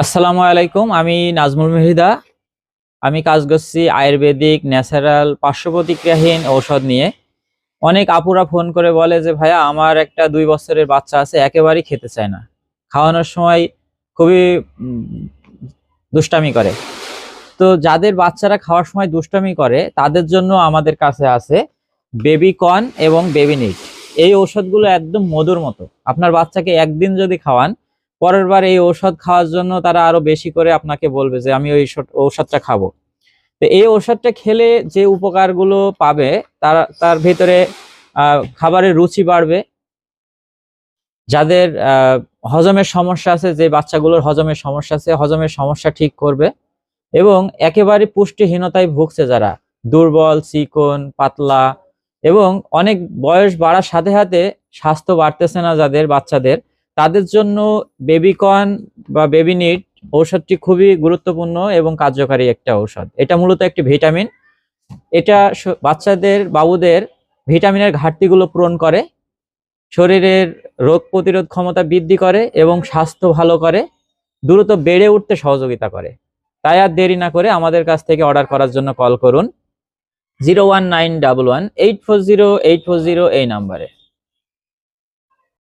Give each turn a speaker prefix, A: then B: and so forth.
A: আসসালামু আলাইকুম। আমি নাজমুল মেহিদা। আমি কাজ করছি আয়ুর্বেদিক ন্যাচারাল পার্শ্ব প্রতিক্রিয়াহীন ঔষধ নিয়ে। অনেক আপুরা ফোন করে বলে যে ভাইয়া আমার একটা 2 বছরের বাচ্চা আছে, একেবারেই খেতে চায় না। খাওয়ানোর সময় খুবই উম, দুষ্টামি করে। তো যাদের বাচ্চারা খাওয়ার সময় দুষ্টামি করে তাদের জন্য আমাদের কাছে আছে বেবি কর্ন এবং বেবি নিট। এই ঔষধগুলো একদম মধুর মতো। আপনার বাচ্চাকে একদিন যদি খাওয়ান, পরের বার এই ঔষধ খাওয়ার জন্য তারা আরো বেশি করে আপনাকে বলবে যে আমি ওই ঔষধটা খাবো। তো এই ঔষধটা খেলে যে উপকারগুলো পাবে তার তার ভিতরে খাবারের রুচি বাড়বে। যাদের হজমের সমস্যা আছে, যে বাচ্চাগুলোর হজমের সমস্যা আছে, হজমের সমস্যা ঠিক করবে। এবং একেবারে পুষ্টিহীনতায় ভুগছে যারা, দুর্বল, চিকন, পাতলা, এবং অনেক বয়স বাড়ার সাথে সাথে স্বাস্থ্য বাড়তেছে না যাদের বাচ্চাদের, তাদের জন্য বেবিকর্ন বা বেবি নিট ঔষধটি খুবই গুরুত্বপূর্ণ এবং কার্যকারী একটা ঔষধ। এটা মূলত একটি ভিটামিন। এটা বাচ্চাদের, বাবুদের ভিটামিনের ঘাটতিগুলো পূরণ করে, শরীরের রোগ প্রতিরোধ ক্ষমতা বৃদ্ধি করে এবং স্বাস্থ্য ভালো করে, দ্রুত বেড়ে উঠতে সহযোগিতা করে। তাই আর দেরি না করে আমাদের কাছ থেকে অর্ডার করার জন্য কল করুন 01911 840 840 এই নাম্বারে।